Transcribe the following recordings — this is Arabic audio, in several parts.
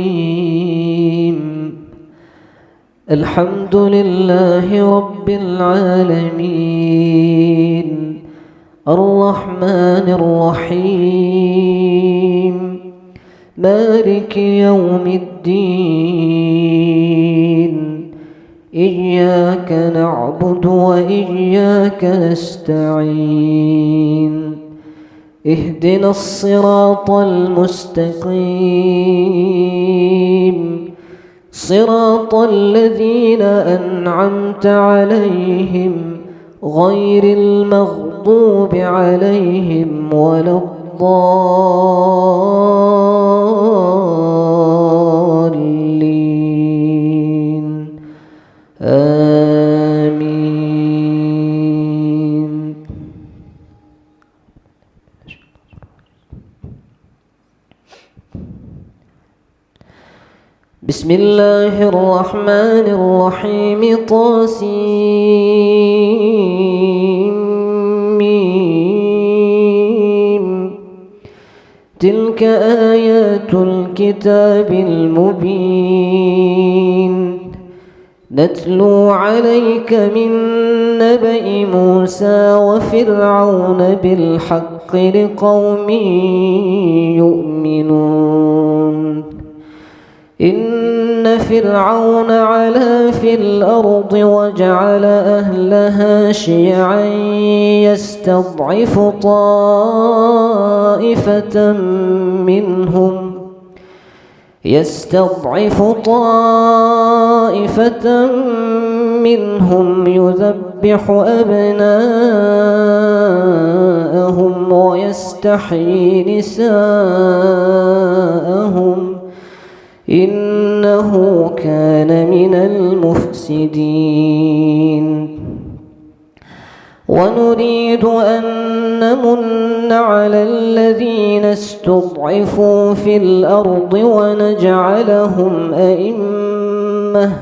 الرحيم الحمد لله رب العالمين الرحمن الرحيم مالك يوم الدين إياك نعبد وإياك نستعين اهدنا الصراط المستقيم صراط الذين أنعمت عليهم غير المغضوب عليهم ولا الضالين آمين. بسم الله الرحمن الرحيم طاسيم تلك آيات الكتاب المبين نتلو عليك من نبأ موسى وفرعون بالحق لقوم يؤمنون إن فرعون علا في الأرض وجعل أهلها شيعا يستضعف طائفة منهم يذبح أبناءهم ويستحيي نساءهم إنه كان من المفسدين ونريد أن نمن على الذين استضعفوا في الأرض ونجعلهم أئمة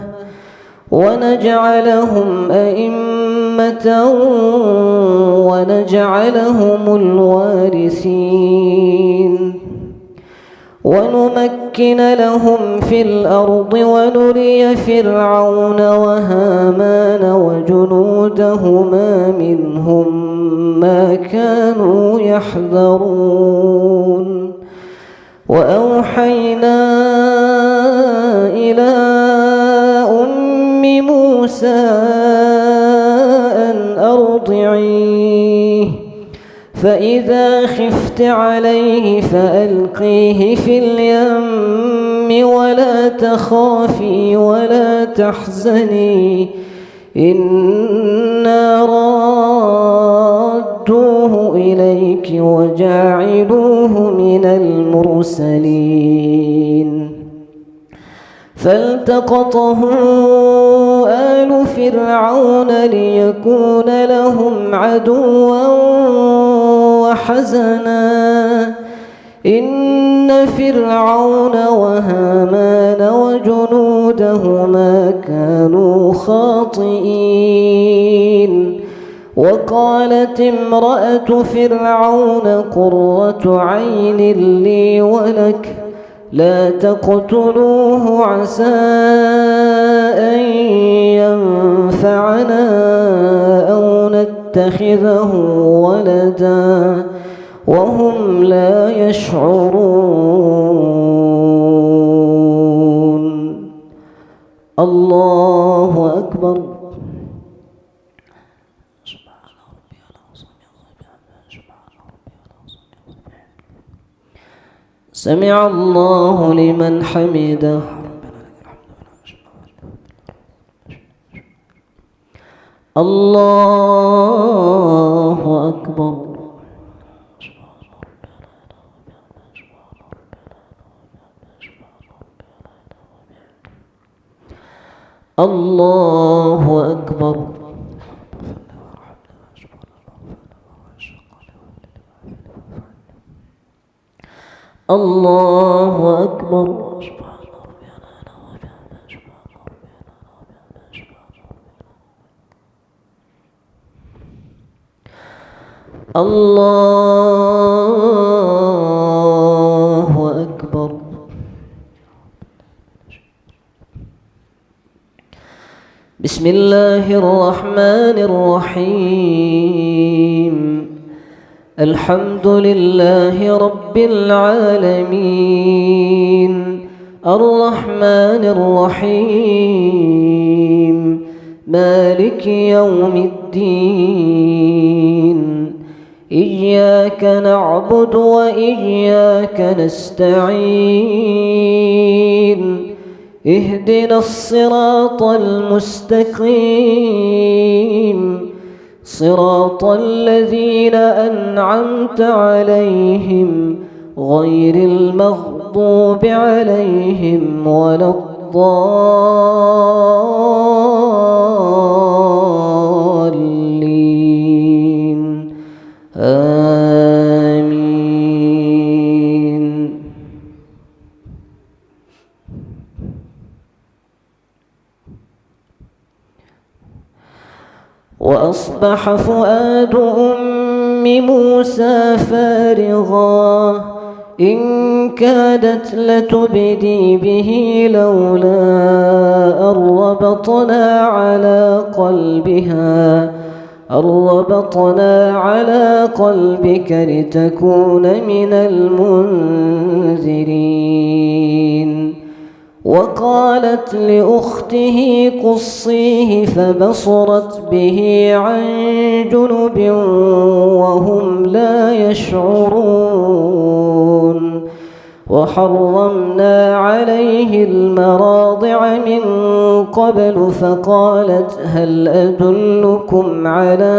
ونجعلهم الوارثين ونمكن لهم في الأرض ونري فرعون وهامان وجنودهما منهم ما كانوا يحذرون وأوحينا إلى أم موسى أن أرضعيه فإذا خفت عليه فألقيه في اليم ولا تخافي ولا تحزني إنا رادوه إليك وجاعلوه من المرسلين فالتقطه آل فرعون ليكون لهم عدوا وحزنا إن فرعون وهامان وجنودهما كانوا خاطئين وقالت امرأة فرعون قرة عين لي ولك لا تقتلوه عسى أن ينفعنا أو نتخذه ولدا وهم لا يشعرون. الله أكبر. سمع الله لمن حمده. الله أكبر. الله أكبر. الله أكبر. الله أكبر. بسم الله الرحمن الرحيم. الحمد لله رب العالمين الرحمن الرحيم مالك يوم الدين. إياك نعبد وإياك نستعين. اهدنا الصراط المستقيم صراط الذين أنعمت عليهم غير المغضوب عليهم ولا الضالين. آمين. وأصبح فؤاد أم موسى فارغا إن كادت لتبدي به لولا أن ربطنا على قلبك لتكون من المنذرين. وقالت لأخته قصيه فبصرت به عن جنب وهم لا يشعرون. وحرمنا عليه المراضع من قبل فقالت هل أدلكم على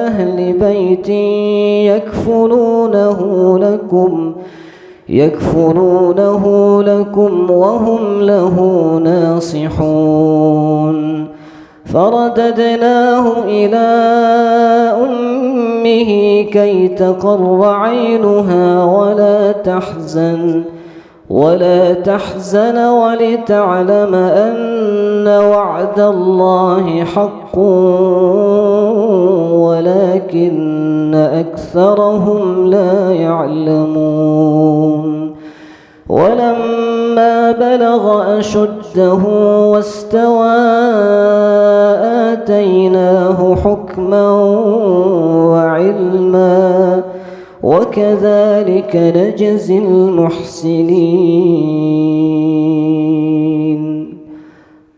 أهل بيت يكفلونه لكم وهم له ناصحون. فرددناه إلى أمه كي تقر عينها ولا تحزن ولتعلم أن وعد الله حق ولكن أكثرهم لا يعلمون. ولما بلغ أشده واستوى آتيناه حكما وعلما وكذلك نجزي المحسنين.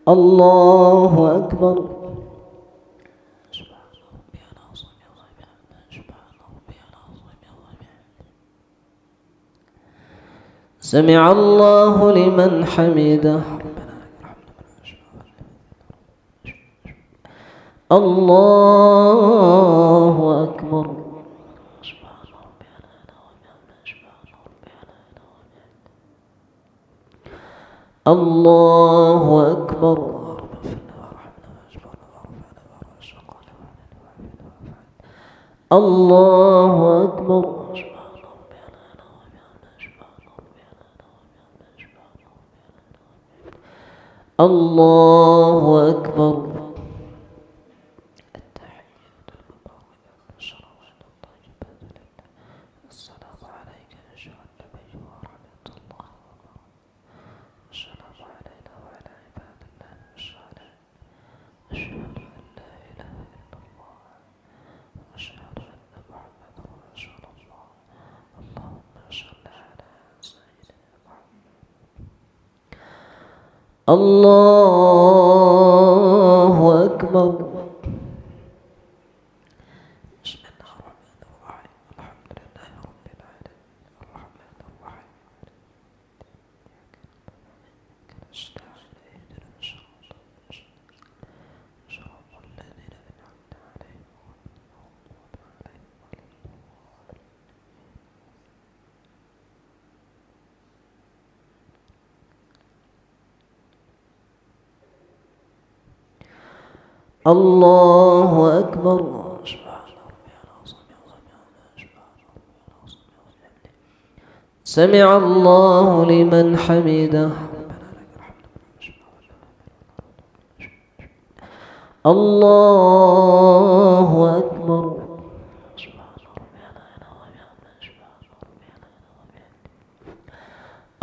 الله أكبر. سمع الله لمن حمده. الله أكبر. الله أكبر. الله أكبر. الله أكبر. السلام عليك أيها النبي ورحمة الله والسلام علينا وعلى عباد الله الصالحين. أشهد أن لا إله إلا الله وأشهد أن محمدا رسول الله. اللهم صل على سيدنا محمد. الله أكبر. بسم الله الرحمن الرحيم. الحمد لله رب العالمين الرحمن الرحيم نستعين اهدنا الصراط المستقيم صراط الذين أنعمت عليهم غير المغضوب عليهم ولا الضالين. الله أكبر. سمع الله لمن حمده. الله أكبر.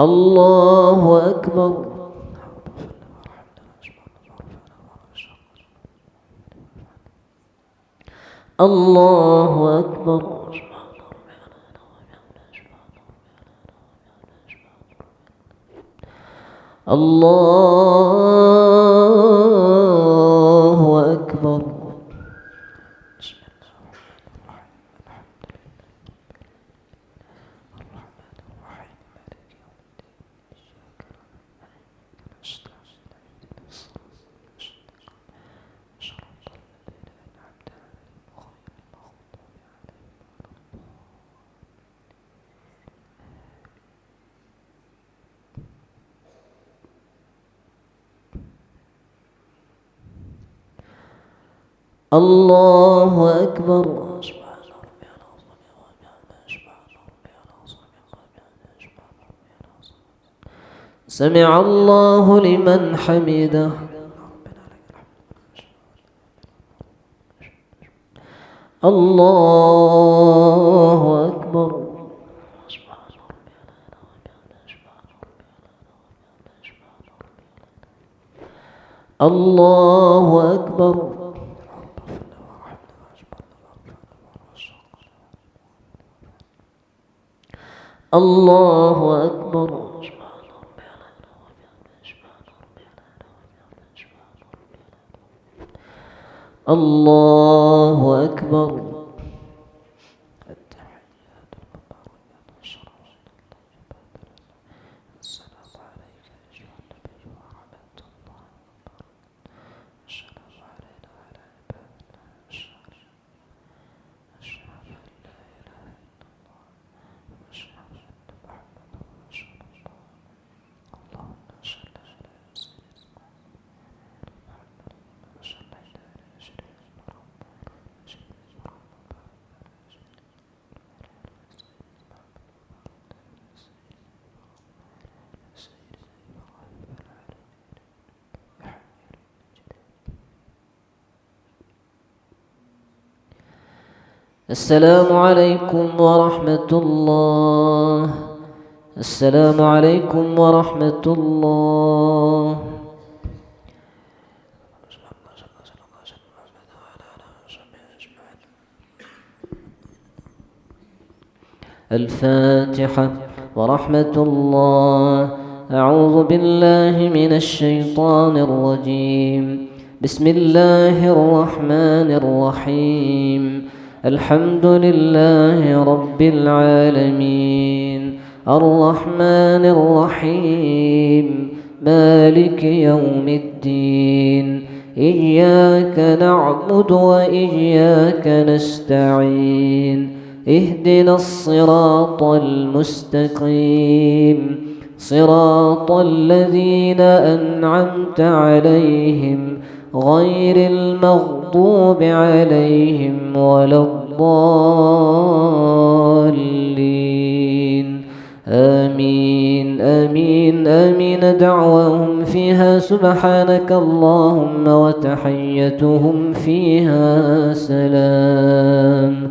الله أكبر. الله أكبر. الله أكبر. الله أكبر. سمع الله لمن حمده. الله أكبر. الله أكبر. الله أكبر. الله أكبر. السلام عليكم ورحمة الله. السلام عليكم ورحمة الله. الفاتحة. ورحمة الله. أعوذ بالله من الشيطان الرجيم. بسم الله الرحمن الرحيم. الحمد لله رب العالمين الرحمن الرحيم مالك يوم الدين إياك نعبد وإياك نستعين اهدنا الصراط المستقيم صراط الذين أنعمت عليهم غير المغضوب عليهم ولا الضالين آمين آمين آمين. دعواهم فيها سبحانك اللهم وتحيتهم فيها سلام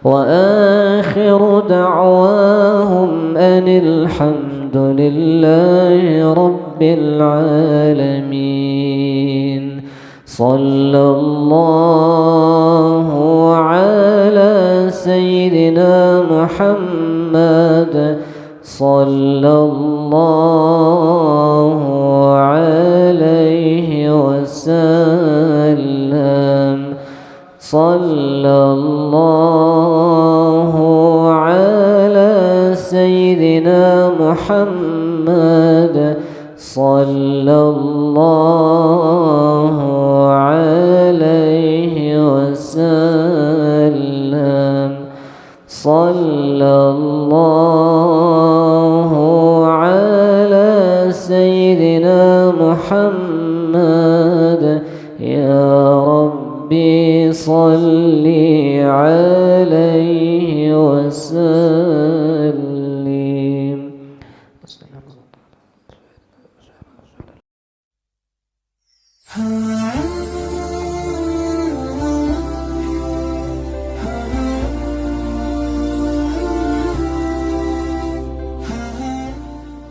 وآخر دعواهم أن الحمد لله رب العالمين. صلى الله على سيدنا محمد صلى الله عليه وسلم صلى الله على سيدنا محمد صلى الله عليه وسلم صلى الله على سيدنا محمد. يا ربي صل عليه وسلم. Ah